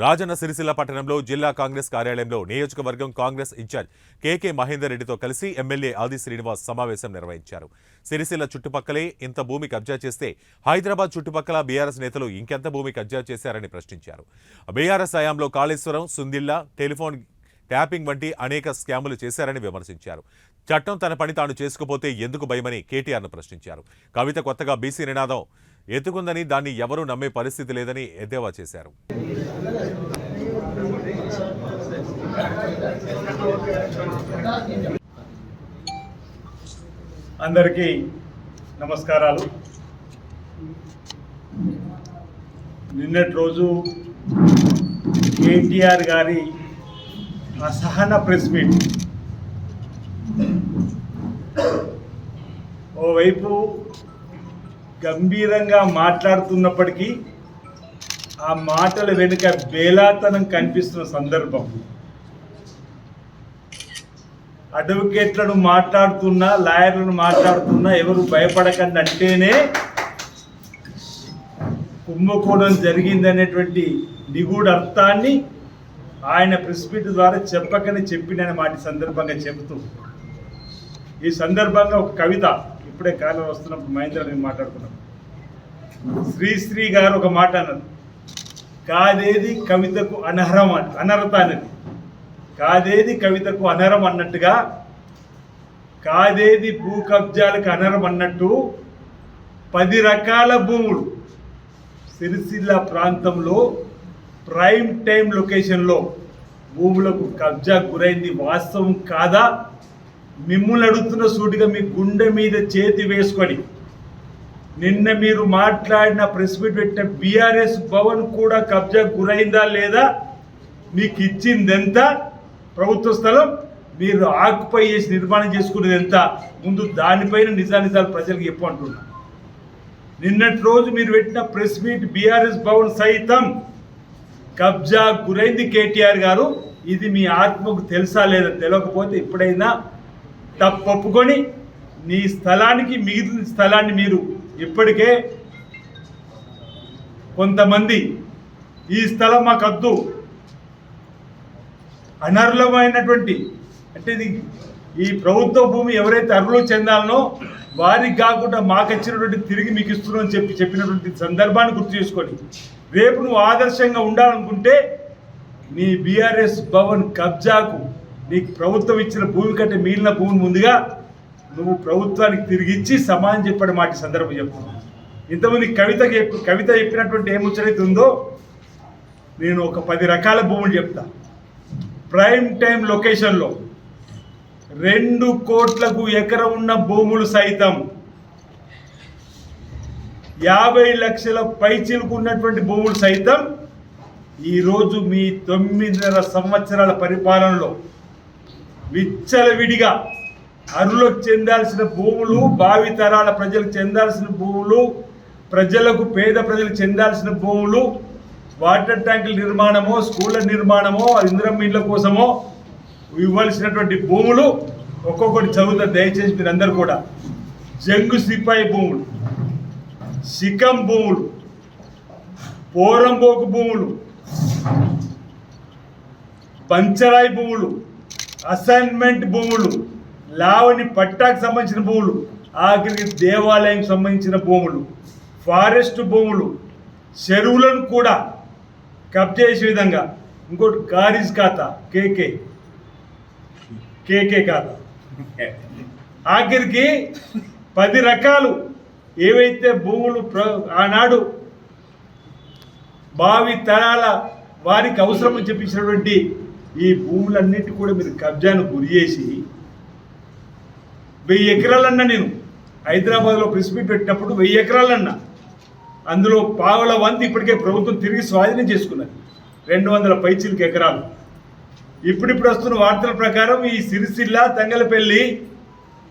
రాజన్న సిరిసిల్ల పట్టణంలో జిల్లా కాంగ్రెస్ కార్యాలయంలో నియోజకవర్గం కాంగ్రెస్ ఇన్ఛార్జ్ కేకే మహేందర్ రెడ్డితో కలిసి ఎమ్మెల్యే ఆది శ్రీనివాస్ సమావేశం నిర్వహించారు. సిరిసిల్ల చుట్టుపక్కలే ఇంత భూమి కబ్జా చేస్తే హైదరాబాద్ చుట్టుపక్కల బీఆర్ఎస్ నేతలు ఇంకెంత భూమి కబ్జా చేశారని ప్రశ్నించారు. బీఆర్ఎస్ హయాంలో కాళేశ్వరం, సుందిళ్ల, టెలిఫోన్ ట్యాపింగ్ వంటి అనేక స్కాములు చేశారని విమర్శించారు. చట్టం తన పని తాను చేసుకుపోతే ఎందుకు భయమని కేటీఆర్ను ప్రశ్నించారు. కవిత కొత్తగా బీసీ నినాదం ఎత్తుకుందని, దాన్ని ఎవరూ నమ్మే పరిస్థితి లేదని ఎద్దేవా చేశారు. అందరికీ నమస్కారాలు. నిన్నటి రోజు కేటీఆర్ గారి అసహన ప్రెస్ మీట్ ఓవైపు గంభీరంగా మాట్లాడుతున్నప్పటికీ ఆ మాటల వెనుక బేలాతనం కనిపిస్తున్న సందర్భం. అడ్వకేట్లను మాట్లాడుతున్నా, లాయర్లను మాట్లాడుతున్నా ఎవరు భయపడకండి అంటేనే కుంభకోణం జరిగిందనేటువంటి నిగూఢ అర్థాన్ని ఆయన ప్రెస్ మీట్ ద్వారా చెప్పకనే చెప్పిన మాట సందర్భంగా చెబుతూ, ఈ సందర్భంగా ఒక కవిత ఇప్పుడే కాలం వస్తున్నప్పుడు మహేంద్ర నేను మాట్లాడుకున్నాం. శ్రీశ్రీ గారు ఒక మాట అన్నారు, కాదేది కవితకు అనర్హం, అనర్హత అనేది కాదేది కవితకు అనర్హం అన్నట్టుగా, కాదేది భూ కబ్జాలకు అనర్హం అన్నట్టు 10 రకాల భూములు సిరిసిల్ల ప్రాంతంలో ప్రైమ్ టైం లొకేషన్లో భూములకు కబ్జా గురైంది వాస్తవం కాదా? మిమ్మల్ని అడుగుతున్న సూటిగా మీ గుండె మీద చేతి వేసుకొని, నిన్న మీరు మాట్లాడిన ప్రెస్ మీట్ పెట్టిన బీఆర్ఎస్ భవన్ కూడా కబ్జా గురైందా లేదా? మీకు ఇచ్చింది ఎంత ప్రభుత్వ స్థలం, మీరు ఆక్యుపై చేసి నిర్మాణం చేసుకునేది ఎంత? ముందు దానిపైన నిజానిజాలు ప్రజలకు చెప్పు అంటున్నా. నిన్నటి రోజు మీరు పెట్టిన ప్రెస్ మీట్ బీఆర్ఎస్ భవన్ సైతం కబ్జా గురైంది కేటీఆర్ గారు. ఇది మీ ఆత్మకు తెలుసా లేదా? తెలియకపోతే ఇప్పుడైనా తప్పొప్పుకొని నీ స్థలానికి మిగిలిన స్థలాన్ని మీరు ఇప్పటికే కొంతమంది ఈ స్థలం మాకు వద్దు, అనర్హమైనటువంటి అంటే ఇది ఈ ప్రభుత్వ భూమి ఎవరైతే అర్హులు చెందాలనో వారికి కాకుండా మాకు ఇచ్చినటువంటి తిరిగి మీకు ఇస్తున్నామని చెప్పినటువంటి సందర్భాన్ని గుర్తు చేసుకొని, రేపు నువ్వు ఆదర్శంగా ఉండాలనుకుంటే నీ బీఆర్ఎస్ భవన్ కబ్జాకు నీకు ప్రభుత్వం ఇచ్చిన భూమి కంటే మిగిలిన భూమిని ముందుగా నువ్వు ప్రభుత్వానికి తిరిగి ఇచ్చి సమానం చెప్పడం మాట సందర్భం చెప్తున్నాను. ఇంతమంది కవిత చెప్పినటువంటి ఏ ముచ్చరైతే ఉందో, నేను ఒక 10 రకాల భూములు చెప్తా. ప్రైమ్ టైం లొకేషన్లో 2 కోట్లకు ఎకరం ఉన్న భూములు సైతం 50 లక్షల పైచిలకు ఉన్నటువంటి భూములు సైతం ఈరోజు మీ 9.5 సంవత్సరాల పరిపాలనలో విచ్చలవిడిగా అర్హులకు చెందాల్సిన భూములు, భావితరాల ప్రజలకు చెందాల్సిన భూములు, ప్రజలకు పేద ప్రజలకు చెందాల్సిన భూములు, వాటర్ ట్యాంకుల నిర్మాణమో, స్కూళ్ళ నిర్మాణమో, ఇందిరమ్మ ఇళ్ళ కోసమో ఇవ్వాల్సినటువంటి భూములు ఒక్కొక్కటి చదువుతారు దయచేసి మీరందరూ కూడా. జంగు సిపాయి భూములు, శిఖం భూములు, పోరంబోకు భూములు, పంచరాయి భూములు, అసైన్మెంట్ భూములు, లావణి పట్టాకు సంబంధించిన భూములు, ఆఖరికి దేవాలయం సంబంధించిన భూములు, ఫారెస్ట్ భూములు, చెరువులను కూడా కబ్జా చేసే విధంగా. ఇంకోటి గారీజ్ ఖాతా, కేకే ఖాతా, ఆఖరికి 10 రకాలు ఏవైతే భూములు ఆనాడు భావి తరాల వారికి అవసరం అని చెప్పించినటువంటి ఈ భూములన్నిటి కూడా మీరు కబ్జాను గురి చేసి 1000 ఎకరాలన్నా, నేను హైదరాబాద్లో ప్రెస్ మీట్ పెట్టినప్పుడు 1000 ఎకరాలన్నా, అందులో పావుల వంతు ఇప్పటికే ప్రభుత్వం తిరిగి స్వాధీనం చేసుకున్నది, 200 పైచిలకు ఎకరాలు. ఇప్పుడిప్పుడు వస్తున్న వార్తల ప్రకారం ఈ సిరిసిల్ల, తంగలపల్లి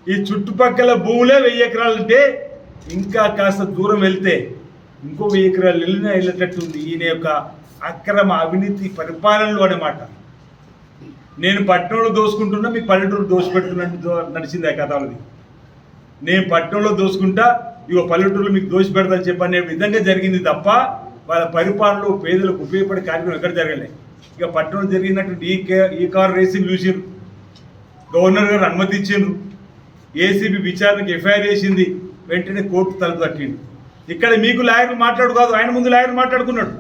ఈ చుట్టుపక్కల భూములే 1000 ఎకరాలంటే ఇంకా కాస్త దూరం వెళ్తే ఇంకో 1000 ఎకరాలు వెళ్ళేటట్టుంది ఈయన యొక్క అక్రమ అవినీతి పరిపాలనలు అన్నమాట. నేను పట్టణంలో దోసుకుంటున్నా, మీ పల్లెటూరు దోసిపెడుతున్నట్టు నడిచింది ఆ కథలది. నేను పట్టణంలో దోసుకుంటా, ఇగో పల్లెటూరులో మీకు దోసిపెడతా చెప్పనే విధంగా జరిగింది తప్ప వాళ్ళ పరిపాలనలో పేదలకు ఉపయోగపడే కార్యక్రమం ఎక్కడ జరగలేదు. ఇక పట్టణంలో జరిగినటువంటి ఈ కార్ రేసింగ్ చూసిండ్రు, గవర్నర్ గారు అనుమతి ఇచ్చిండ్రు, ఏసీబీ విచారణకు ఎఫ్ఐఆర్ చేసింది, వెంటనే కోర్టు తలుపు తట్టిండు. ఇక్కడ మీకు లాయర్లు మాట్లాడు కాదు, ఆయన ముందు లాయర్లు మాట్లాడుకున్నాడు.